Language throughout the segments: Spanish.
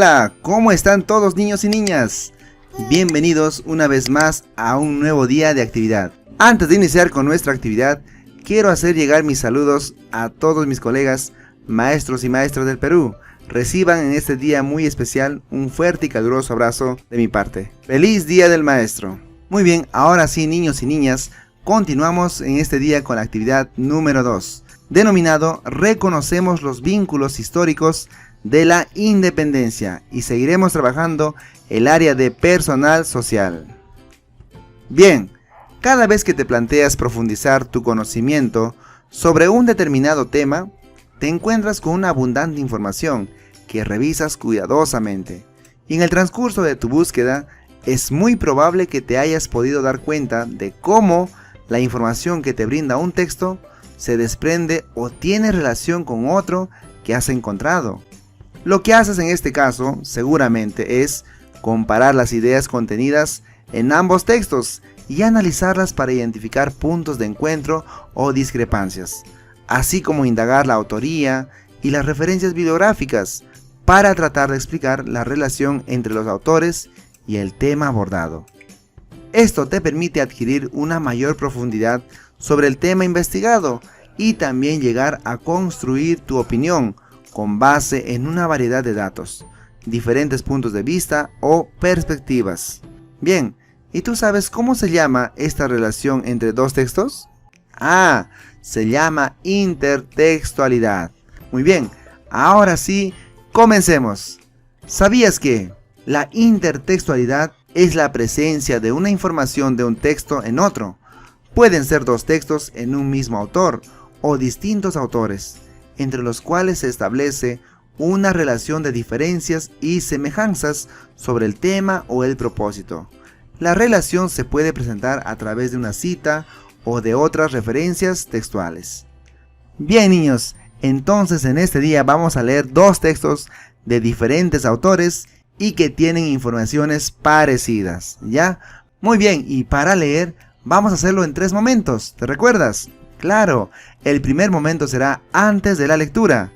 Hola, ¿cómo están todos niños y niñas? Bienvenidos una vez más a un nuevo día de actividad. Antes de iniciar con nuestra actividad, quiero hacer llegar mis saludos a todos mis colegas, maestros y maestras del Perú. Reciban en este día muy especial un fuerte y caluroso abrazo de mi parte. ¡Feliz Día del Maestro! Muy bien, ahora sí niños y niñas, continuamos en este día con la actividad número 2, denominado Reconocemos los vínculos históricos de la independencia, y seguiremos trabajando el área de personal social. Bien, cada vez que te planteas profundizar tu conocimiento sobre un determinado tema, te encuentras con una abundante información que revisas cuidadosamente, y en el transcurso de tu búsqueda es muy probable que te hayas podido dar cuenta de cómo la información que te brinda un texto se desprende o tiene relación con otro que has encontrado. Lo que haces en este caso seguramente es comparar las ideas contenidas en ambos textos y analizarlas para identificar puntos de encuentro o discrepancias, así como indagar la autoría y las referencias bibliográficas para tratar de explicar la relación entre los autores y el tema abordado. Esto te permite adquirir una mayor profundidad sobre el tema investigado y también llegar a construir tu opinión con base en una variedad de datos, diferentes puntos de vista o perspectivas. Bien, ¿y tú sabes cómo se llama esta relación entre dos textos? Se llama intertextualidad. Muy bien, ahora sí, comencemos. ¿Sabías que la intertextualidad es la presencia de una información de un texto en otro? Pueden ser dos textos en un mismo autor o distintos autores, entre los cuales se establece una relación de diferencias y semejanzas sobre el tema o el propósito. La relación se puede presentar a través de una cita o de otras referencias textuales. Bien niños, entonces en este día vamos a leer dos textos de diferentes autores y que tienen informaciones parecidas, ¿ya? Muy bien, y para leer vamos a hacerlo en 3 momentos, ¿te recuerdas? Claro, el primer momento será antes de la lectura,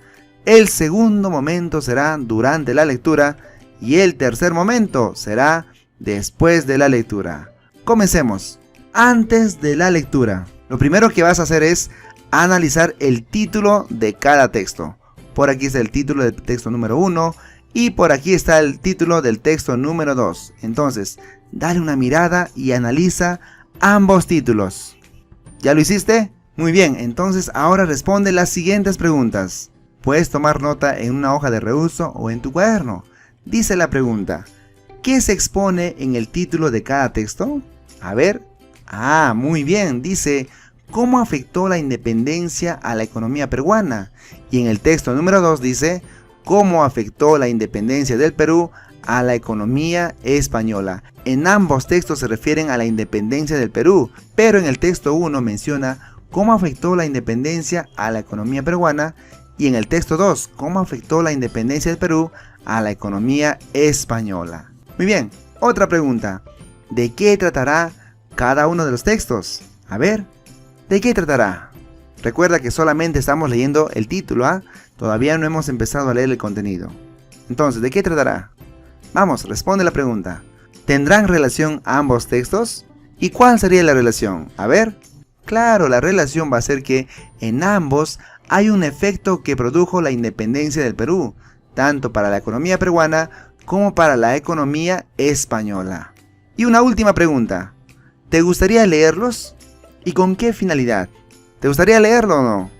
el segundo momento será durante la lectura y el tercer momento será después de la lectura. Comencemos. Antes de la lectura, lo primero que vas a hacer es analizar el título de cada texto. Por aquí está el título del texto número 1 y por aquí está el título del texto número 2. Entonces, dale una mirada y analiza ambos títulos. ¿Ya lo hiciste? Muy bien, entonces ahora responde las siguientes preguntas. Puedes tomar nota en una hoja de reuso o en tu cuaderno. Dice la pregunta: ¿qué se expone en el título de cada texto? A ver. Muy bien, dice ¿cómo afectó la independencia a la economía peruana? Y en el texto número 2 dice ¿cómo afectó la independencia del Perú a la economía española? En ambos textos se refieren a la independencia del Perú, pero en el texto 1 menciona cómo afectó la independencia a la economía peruana y en el texto 2, cómo afectó la independencia del Perú a la economía española. Muy bien, otra pregunta. ¿De qué tratará cada uno de los textos? A ver, ¿de qué tratará? Recuerda que solamente estamos leyendo el título, Todavía no hemos empezado a leer el contenido. Entonces, ¿de qué tratará? Vamos, responde la pregunta. ¿Tendrán relación ambos textos? ¿Y cuál sería la relación? A ver. Claro, la relación va a ser que en ambos hay un efecto que produjo la independencia del Perú, tanto para la economía peruana como para la economía española. Y una última pregunta. ¿Te gustaría leerlos? ¿Y con qué finalidad? ¿Te gustaría leerlo o no?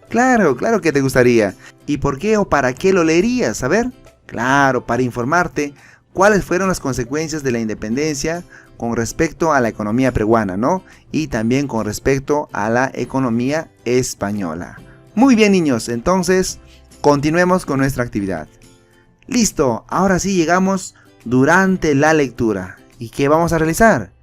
Claro que te gustaría. ¿Y por qué o para qué lo leerías? A ver. Claro, para informarte cuáles fueron las consecuencias de la independencia con respecto a la economía peruana, ¿no? Y también con respecto a la economía española. Muy bien niños, entonces continuemos con nuestra actividad. Listo, ahora sí llegamos durante la lectura. ¿Y qué vamos a realizar?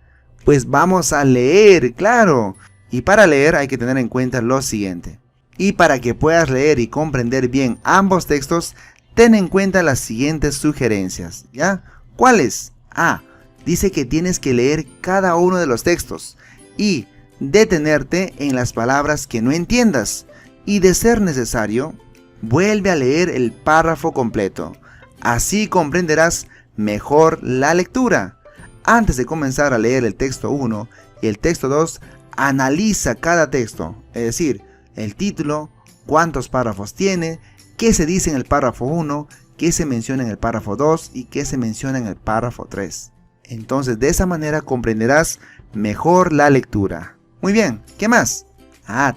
Pues vamos a leer, claro. Y para leer hay que tener en cuenta lo siguiente. Y para que puedas leer y comprender bien ambos textos, ten en cuenta las siguientes sugerencias, ¿ya? ¿Cuáles? Dice que tienes que leer cada uno de los textos y detenerte en las palabras que no entiendas y de ser necesario, vuelve a leer el párrafo completo. Así comprenderás mejor la lectura. Antes de comenzar a leer el texto 1 y el texto 2, analiza cada texto, es decir, el título, cuántos párrafos tiene, qué se dice en el párrafo 1, qué se menciona en el párrafo 2 y qué se menciona en el párrafo 3. Entonces de esa manera comprenderás mejor la lectura. Muy bien, ¿qué más?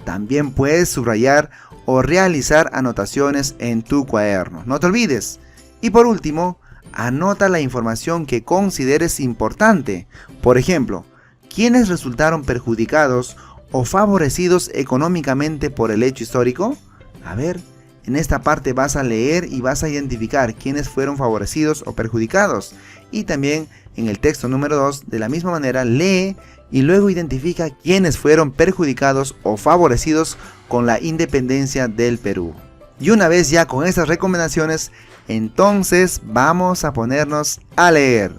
También puedes subrayar o realizar anotaciones en tu cuaderno, no te olvides. Y por último, anota la información que consideres importante. Por ejemplo, ¿quiénes resultaron perjudicados o favorecidos económicamente por el hecho histórico? A ver, en esta parte vas a leer y vas a identificar quiénes fueron favorecidos o perjudicados. Y también en el texto número 2, de la misma manera, lee y luego identifica quiénes fueron perjudicados o favorecidos con la independencia del Perú. Y una vez ya con estas recomendaciones, entonces vamos a ponernos a leer.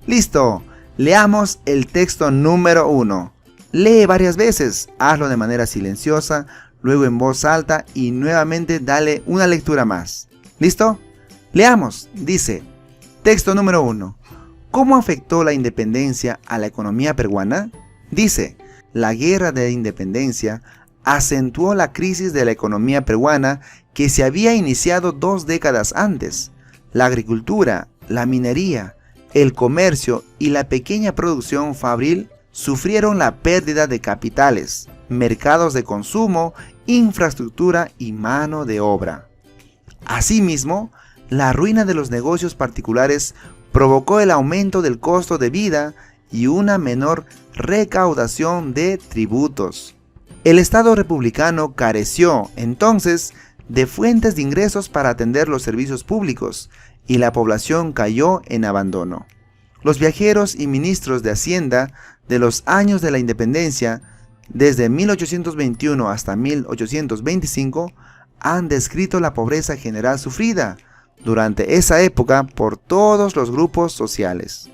¡Listo! Leamos el texto número 1. Lee varias veces, hazlo de manera silenciosa, luego en voz alta y nuevamente dale una lectura más. ¿Listo? Leamos. Dice, texto número 1. ¿Cómo afectó la independencia a la economía peruana? Dice, la guerra de independencia acentuó la crisis de la economía peruana que se había iniciado 2 décadas antes. La agricultura, la minería, el comercio y la pequeña producción fabril sufrieron la pérdida de capitales, mercados de consumo, infraestructura y mano de obra. Asimismo, la ruina de los negocios particulares provocó el aumento del costo de vida y una menor recaudación de tributos. El Estado republicano careció, entonces, de fuentes de ingresos para atender los servicios públicos y la población cayó en abandono. Los viajeros y ministros de Hacienda de los años de la independencia, desde 1821 hasta 1825, han descrito la pobreza general sufrida durante esa época por todos los grupos sociales.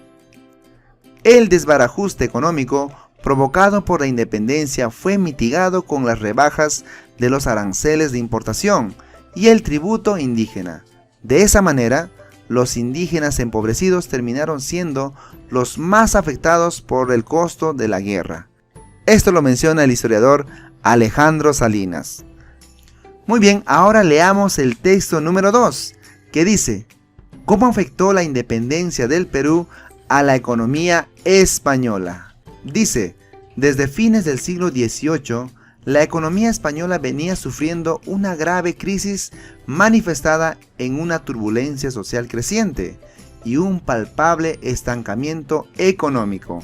El desbarajuste económico provocado por la independencia fue mitigado con las rebajas de los aranceles de importación y el tributo indígena. De esa manera, los indígenas empobrecidos terminaron siendo los más afectados por el costo de la guerra. Esto lo menciona el historiador Alejandro Salinas. Muy bien, ahora leamos el texto número 2, que dice, ¿cómo afectó la independencia del Perú a la economía española? Dice, desde fines del siglo XVIII, la economía española venía sufriendo una grave crisis manifestada en una turbulencia social creciente y un palpable estancamiento económico.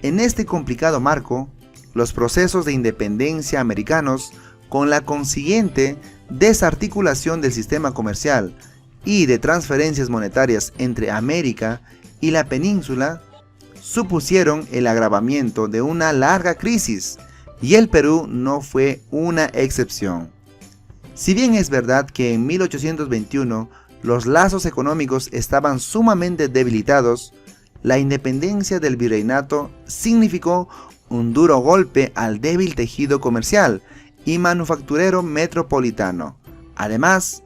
En este complicado marco, los procesos de independencia americanos, con la consiguiente desarticulación del sistema comercial y de transferencias monetarias entre América y la península, supusieron el agravamiento de una larga crisis, y el Perú no fue una excepción. Si bien es verdad que en 1821 los lazos económicos estaban sumamente debilitados, la independencia del virreinato significó un duro golpe al débil tejido comercial y manufacturero metropolitano. Además,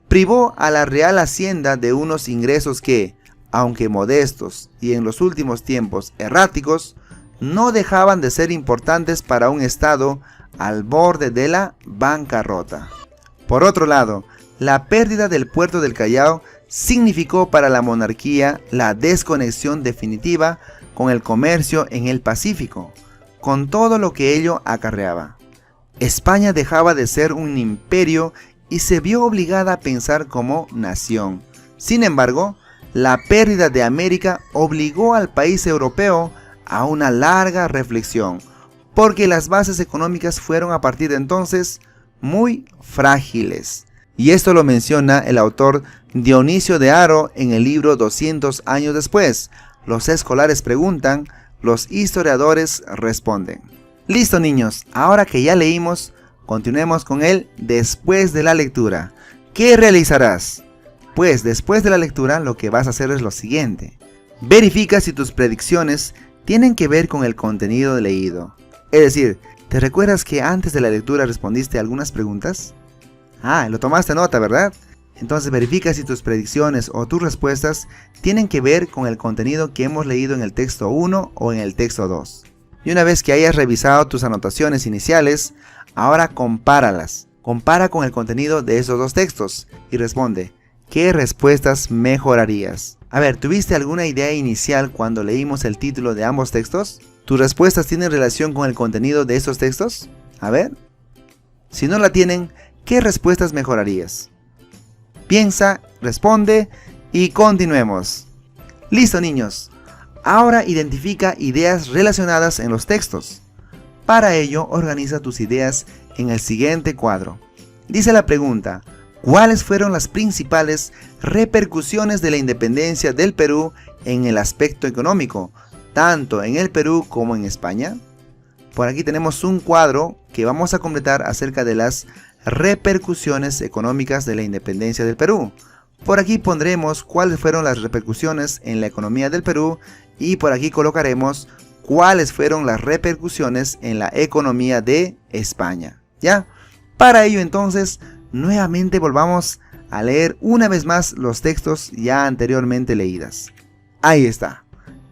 privó a la Real Hacienda de unos ingresos que, aunque modestos y en los últimos tiempos erráticos, no dejaban de ser importantes para un Estado al borde de la bancarrota. Por otro lado, la pérdida del puerto del Callao significó para la monarquía la desconexión definitiva con el comercio en el Pacífico, con todo lo que ello acarreaba. España dejaba de ser un imperio y se vio obligada a pensar como nación. Sin embargo, la pérdida de América obligó al país europeo a una larga reflexión, porque las bases económicas fueron a partir de entonces muy frágiles. Y esto lo menciona el autor Dionisio de Haro en el libro 200 años después. Los escolares preguntan, los historiadores responden. Listo niños, ahora que ya leímos, continuemos con el después de la lectura. ¿Qué realizarás? Pues después de la lectura lo que vas a hacer es lo siguiente. Verifica si tus predicciones tienen que ver con el contenido leído. Es decir, ¿te recuerdas que antes de la lectura respondiste algunas preguntas? Lo tomaste nota, ¿verdad? Entonces verifica si tus predicciones o tus respuestas tienen que ver con el contenido que hemos leído en el texto 1 o en el texto 2. Y una vez que hayas revisado tus anotaciones iniciales, ahora compáralas. Compara con el contenido de esos dos textos y responde, ¿qué respuestas mejorarías? A ver, ¿tuviste alguna idea inicial cuando leímos el título de ambos textos? ¿Tus respuestas tienen relación con el contenido de esos textos? A ver. Si no la tienen, ¿qué respuestas mejorarías? Piensa, responde y continuemos. Listo, niños. Ahora identifica ideas relacionadas en los textos. Para ello, organiza tus ideas en el siguiente cuadro. Dice la pregunta, ¿cuáles fueron las principales repercusiones de la independencia del Perú en el aspecto económico, tanto en el Perú como en España? Por aquí tenemos un cuadro que vamos a completar acerca de las repercusiones económicas de la independencia del Perú. Por aquí pondremos cuáles fueron las repercusiones en la economía del Perú y por aquí colocaremos cuáles fueron las repercusiones en la economía de España. ¿Ya? Para ello entonces, nuevamente volvamos a leer una vez más los textos ya anteriormente leídas. Ahí está.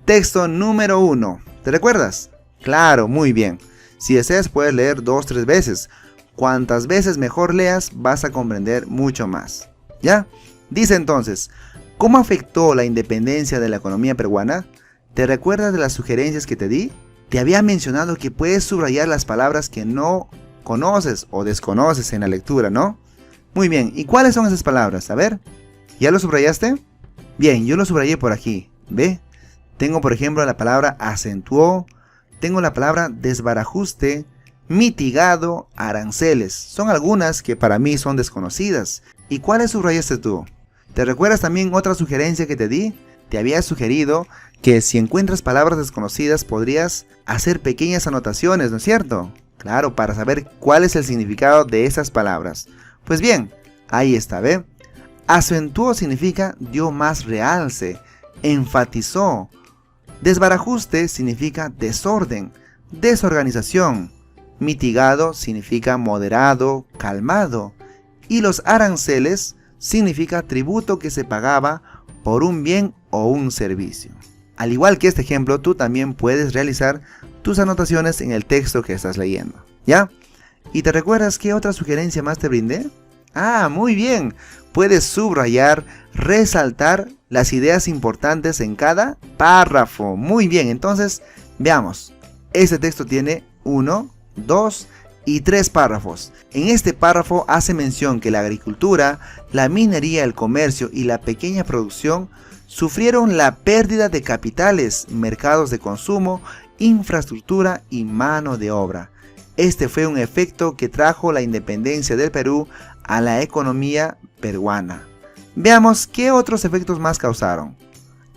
Texto número 1. ¿Te recuerdas? Claro, muy bien. Si deseas puedes leer 2-3 veces. Cuantas veces mejor leas, vas a comprender mucho más. ¿Ya? Dice entonces, ¿cómo afectó la independencia de la economía peruana? ¿Te recuerdas de las sugerencias que te di? Te había mencionado que puedes subrayar las palabras que no conoces o desconoces en la lectura, ¿no? Muy bien, ¿y cuáles son esas palabras? A ver, ¿ya lo subrayaste? Bien, yo lo subrayé por aquí, ¿ve? Tengo por ejemplo la palabra acentuó, tengo la palabra desbarajuste, mitigado, aranceles. Son algunas que para mí son desconocidas. ¿Y cuáles subrayaste tú? ¿Te recuerdas también otra sugerencia que te di? Te había sugerido que si encuentras palabras desconocidas podrías hacer pequeñas anotaciones, ¿no es cierto? Claro, para saber cuál es el significado de esas palabras. Pues bien, ahí está, ¿ve? Acentuó significa dio más realce, enfatizó. Desbarajuste significa desorden, desorganización. Mitigado significa moderado, calmado. Y los aranceles significa tributo que se pagaba por un bien o un servicio. Al igual que este ejemplo, tú también puedes realizar tus anotaciones en el texto que estás leyendo, ¿ya? ¿Y te recuerdas qué otra sugerencia más te brindé? Ah, muy bien. Puedes subrayar, resaltar las ideas importantes en cada párrafo. Muy bien, entonces veamos. Este texto tiene 1, 2 y 3 párrafos. En este párrafo hace mención que la agricultura, la minería, el comercio y la pequeña producción sufrieron la pérdida de capitales, mercados de consumo, infraestructura y mano de obra. Este fue un efecto que trajo la independencia del Perú a la economía peruana. Veamos qué otros efectos más causaron.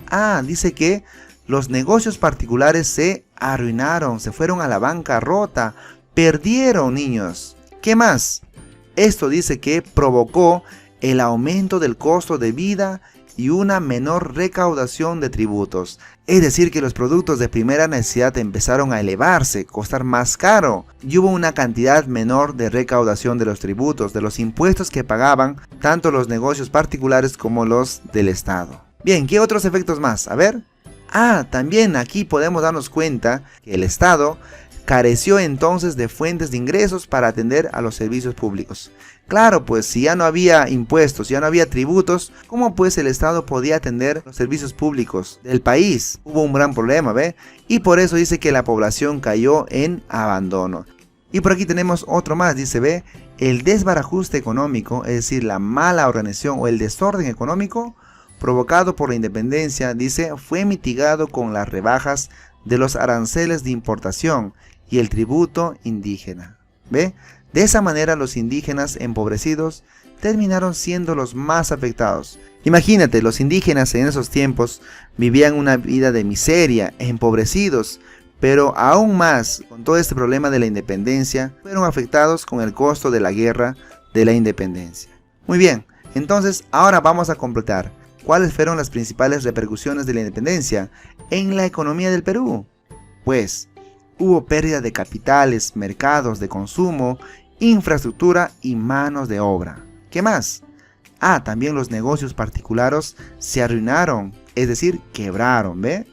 Ah, dice que los negocios particulares se arruinaron, se fueron a la bancarrota, perdieron, niños. ¿Qué más? Esto dice que provocó el aumento del costo de vida y una menor recaudación de tributos. Es decir, que los productos de primera necesidad empezaron a elevarse, costar más caro, y hubo una cantidad menor de recaudación de los tributos, de los impuestos que pagaban tanto los negocios particulares como los del Estado. Bien, ¿qué otros efectos más? A ver. Ah, también aquí podemos darnos cuenta que el Estado careció entonces de fuentes de ingresos para atender a los servicios públicos. Claro, pues si ya no había impuestos, ya no había tributos, ¿cómo pues el Estado podía atender los servicios públicos del país? Hubo un gran problema, ¿ve? Y por eso dice que la población cayó en abandono. Y por aquí tenemos otro más, dice, ¿ve? El desbarajuste económico, es decir, la mala organización o el desorden económico provocado por la independencia, dice, fue mitigado con las rebajas de los aranceles de importación y el tributo indígena. ¿Ve? De esa manera los indígenas empobrecidos terminaron siendo los más afectados. Imagínate, los indígenas en esos tiempos vivían una vida de miseria, empobrecidos, pero aún más, con todo este problema de la independencia, fueron afectados con el costo de la guerra de la independencia. Muy bien, entonces ahora vamos a completar. ¿Cuáles fueron las principales repercusiones de la independencia en la economía del Perú? Pues, hubo pérdida de capitales, mercados de consumo, infraestructura y manos de obra. ¿Qué más? Ah, también los negocios particulares se arruinaron, es decir, quebraron, ¿ve?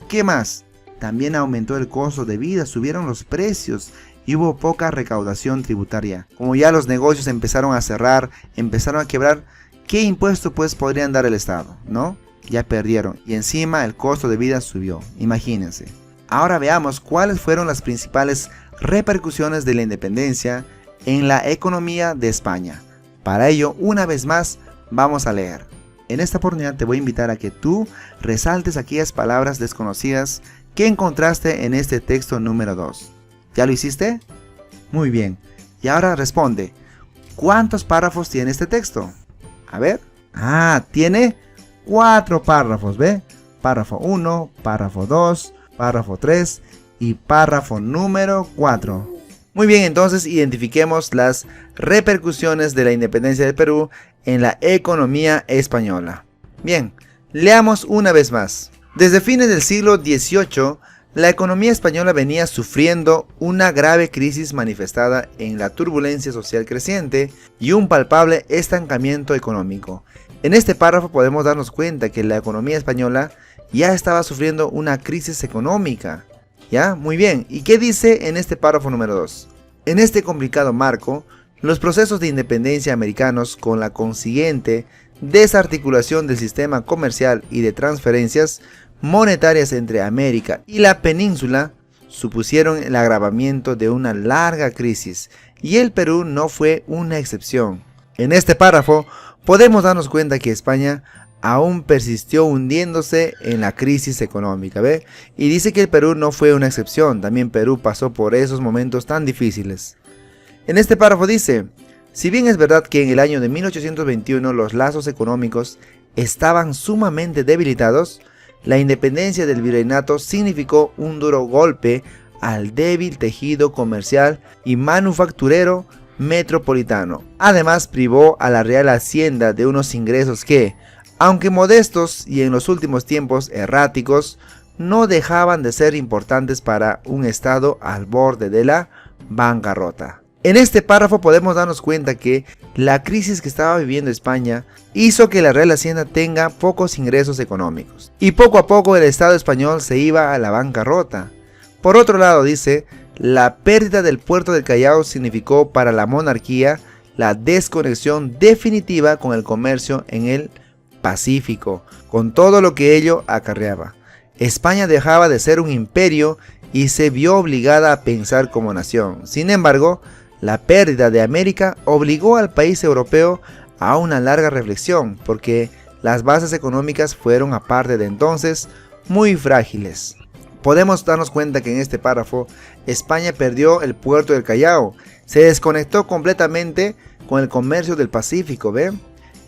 ¿Qué más? También aumentó el costo de vida, subieron los precios y hubo poca recaudación tributaria. Como ya los negocios empezaron a cerrar, empezaron a quebrar, ¿qué impuesto pues podrían dar el Estado? ¿No? Ya perdieron y encima el costo de vida subió, imagínense. Ahora veamos cuáles fueron las principales repercusiones de la independencia en la economía de España. Para ello, una vez más, vamos a leer. En esta oportunidad te voy a invitar a que tú resaltes aquellas palabras desconocidas que encontraste en este texto número 2. ¿Ya lo hiciste? Muy bien. Y ahora responde, ¿cuántos párrafos tiene este texto? A ver. Tiene 4 párrafos, ¿ve? Párrafo 1, párrafo 2, párrafo 3 y párrafo número 4. Muy bien, entonces identifiquemos las repercusiones de la independencia del Perú en la economía española. Bien, leamos una vez más. Desde fines del siglo XVIII, la economía española venía sufriendo una grave crisis manifestada en la turbulencia social creciente y un palpable estancamiento económico. En este párrafo podemos darnos cuenta que la economía española ya estaba sufriendo una crisis económica. ¿Ya? Muy bien. ¿Y qué dice en este párrafo número 2? En este complicado marco, los procesos de independencia americanos con la consiguiente desarticulación del sistema comercial y de transferencias monetarias entre América y la península supusieron el agravamiento de una larga crisis y el Perú no fue una excepción. En este párrafo podemos darnos cuenta que España aún persistió hundiéndose en la crisis económica, ¿ve? Y dice que el Perú no fue una excepción, también Perú pasó por esos momentos tan difíciles. En este párrafo dice, si bien es verdad que en el año de 1821 los lazos económicos estaban sumamente debilitados, la independencia del virreinato significó un duro golpe al débil tejido comercial y manufacturero metropolitano. Además, privó a la Real Hacienda de unos ingresos que, aunque modestos y en los últimos tiempos erráticos, no dejaban de ser importantes para un Estado al borde de la bancarrota. En este párrafo podemos darnos cuenta que la crisis que estaba viviendo España hizo que la Real Hacienda tenga pocos ingresos económicos y poco a poco el Estado español se iba a la bancarrota. Por otro lado, dice, la pérdida del puerto del Callao significó para la monarquía la desconexión definitiva con el comercio en el Pacífico, con todo lo que ello acarreaba. España dejaba de ser un imperio y se vio obligada a pensar como nación. Sin embargo, la pérdida de América obligó al país europeo a una larga reflexión, porque las bases económicas fueron a partir de entonces muy frágiles. Podemos darnos cuenta que en este párrafo España perdió el puerto del Callao, se desconectó completamente con el comercio del Pacífico, ¿ve?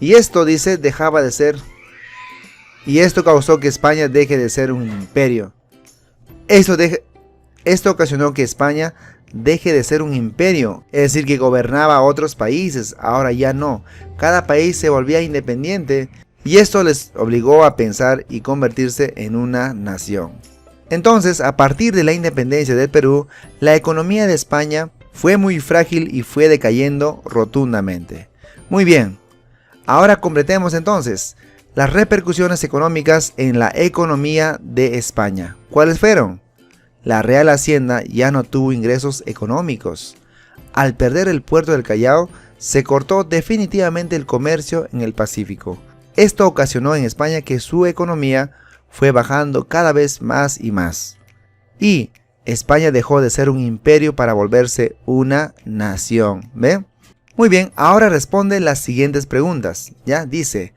Y esto, dice, dejaba de ser, y esto causó que España deje de ser un imperio. Esto ocasionó que España deje de ser un imperio, es decir, que gobernaba a otros países, ahora ya no. Cada país se volvía independiente y esto les obligó a pensar y convertirse en una nación. Entonces, a partir de la independencia del Perú, la economía de España fue muy frágil y fue decayendo rotundamente. Muy bien. Ahora completemos entonces las repercusiones económicas en la economía de España. ¿Cuáles fueron? La Real Hacienda ya no tuvo ingresos económicos. Al perder el puerto del Callao, se cortó definitivamente el comercio en el Pacífico. Esto ocasionó en España que su economía fue bajando cada vez más y más. Y España dejó de ser un imperio para volverse una nación. ¿Ve? Muy bien, ahora responde las siguientes preguntas. Ya dice,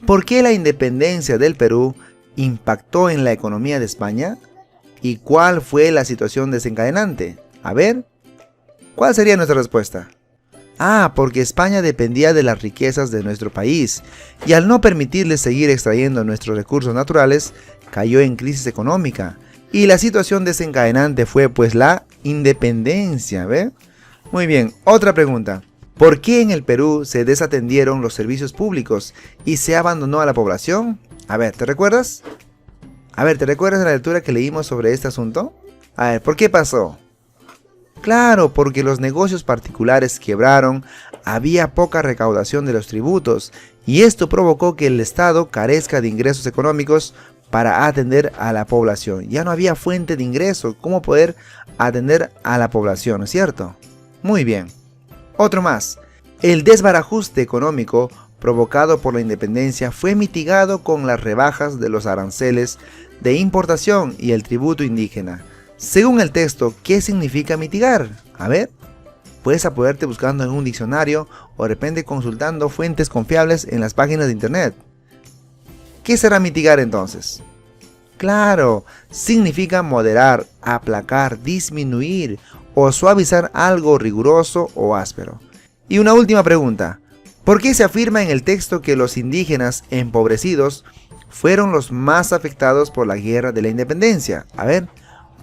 ¿por qué la independencia del Perú impactó en la economía de España? ¿Y cuál fue la situación desencadenante? A ver, ¿cuál sería nuestra respuesta? Porque España dependía de las riquezas de nuestro país y al no permitirle seguir extrayendo nuestros recursos naturales, cayó en crisis económica. Y la situación desencadenante fue pues la independencia, ¿ve? Muy bien, otra pregunta. ¿Por qué en el Perú se desatendieron los servicios públicos y se abandonó a la población? A ver, ¿te recuerdas? ¿Te recuerdas de la lectura que leímos sobre este asunto? A ver, ¿por qué pasó? Claro, porque los negocios particulares quebraron, había poca recaudación de los tributos y esto provocó que el Estado carezca de ingresos económicos para atender a la población. Ya no había fuente de ingreso, ¿cómo poder atender a la población, ¿no es cierto? Muy bien. Otro más. El desbarajuste económico provocado por la independencia fue mitigado con las rebajas de los aranceles de importación y el tributo indígena. Según el texto, ¿qué significa mitigar? A ver, puedes apoyarte buscando en un diccionario o de repente consultando fuentes confiables en las páginas de internet. ¿Qué será mitigar entonces? Claro, significa moderar, aplacar, disminuir o suavizar algo riguroso o áspero. Y una última pregunta. ¿Por qué se afirma en el texto que los indígenas empobrecidos fueron los más afectados por la guerra de la independencia? A ver,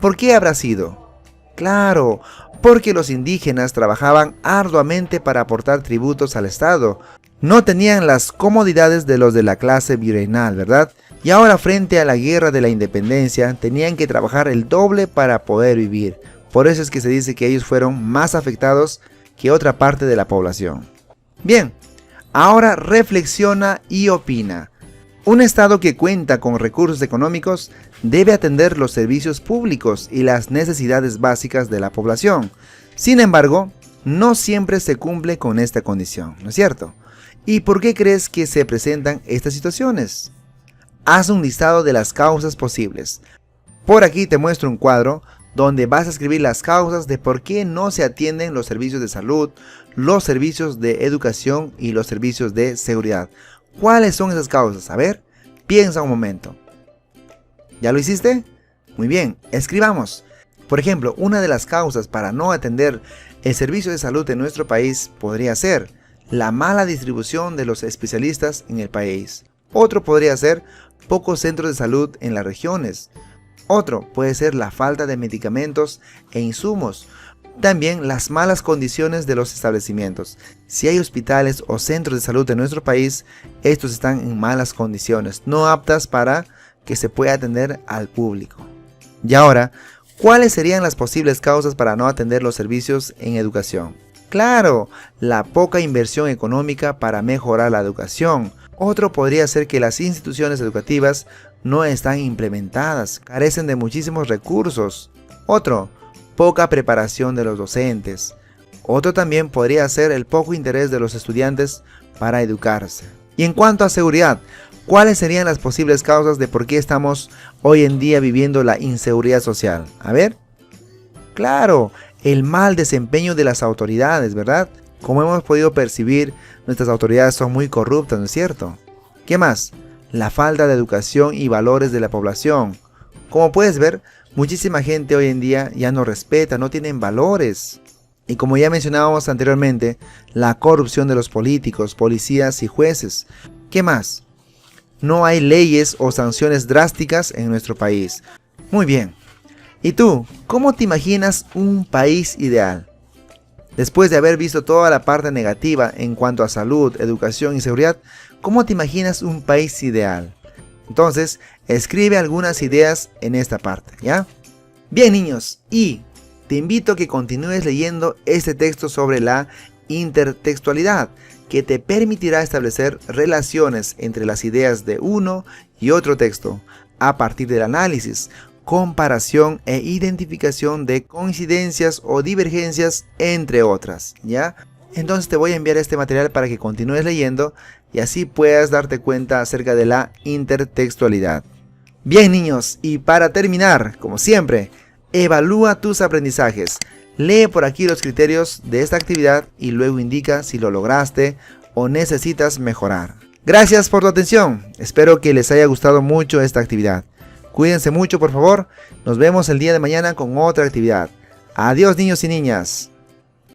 ¿por qué habrá sido? Claro, porque los indígenas trabajaban arduamente para aportar tributos al Estado. No tenían las comodidades de los de la clase virreinal, ¿verdad? Y ahora frente a la guerra de la independencia tenían que trabajar el doble para poder vivir. Por eso es que se dice que ellos fueron más afectados que otra parte de la población. Bien, ahora reflexiona y opina. Un Estado que cuenta con recursos económicos debe atender los servicios públicos y las necesidades básicas de la población. Sin embargo, no siempre se cumple con esta condición, ¿no es cierto? ¿Y por qué crees que se presentan estas situaciones? Haz un listado de las causas posibles. Por aquí te muestro un cuadro donde vas a escribir las causas de por qué no se atienden los servicios de salud, los servicios de educación y los servicios de seguridad. ¿Cuáles son esas causas? A ver, piensa un momento. ¿Ya lo hiciste? Muy bien, escribamos. Por ejemplo, una de las causas para no atender el servicio de salud en nuestro país podría ser la mala distribución de los especialistas en el país. Otro podría ser pocos centros de salud en las regiones. Otro puede ser la falta de medicamentos e insumos. También las malas condiciones de los establecimientos. Si hay hospitales o centros de salud en nuestro país, estos están en malas condiciones, no aptas para que se pueda atender al público. Y ahora, ¿cuáles serían las posibles causas para no atender los servicios en educación? Claro, la poca inversión económica para mejorar la educación. Otro podría ser que las instituciones educativas no están implementadas, carecen de muchísimos recursos. Otro, poca preparación de los docentes. Otro también podría ser el poco interés de los estudiantes para educarse. Y en cuanto a seguridad, ¿cuáles serían las posibles causas de por qué estamos hoy en día viviendo la inseguridad social? A ver. Claro, el mal desempeño de las autoridades, ¿verdad? Como hemos podido percibir, nuestras autoridades son muy corruptas, ¿no es cierto? ¿Qué más? La falta de educación y valores de la población. Como puedes ver, muchísima gente hoy en día ya no respeta, no tienen valores. Y como ya mencionábamos anteriormente, la corrupción de los políticos, policías y jueces. ¿Qué más? No hay leyes o sanciones drásticas en nuestro país. Muy bien. ¿Y tú, cómo te imaginas un país ideal? Después de haber visto toda la parte negativa en cuanto a salud, educación y seguridad, ¿cómo te imaginas un país ideal? Entonces, escribe algunas ideas en esta parte, ¿ya? Bien, niños, y te invito a que continúes leyendo este texto sobre la intertextualidad, que te permitirá establecer relaciones entre las ideas de uno y otro texto, a partir del análisis, comparación e identificación de coincidencias o divergencias, entre otras, ¿ya? Entonces te voy a enviar este material para que continúes leyendo y así puedas darte cuenta acerca de la intertextualidad. Bien, niños, y para terminar, como siempre, evalúa tus aprendizajes. Lee por aquí los criterios de esta actividad y luego indica si lo lograste o necesitas mejorar. Gracias por tu atención. Espero que les haya gustado mucho esta actividad. Cuídense mucho, por favor. Nos vemos el día de mañana con otra actividad. Adiós, niños y niñas.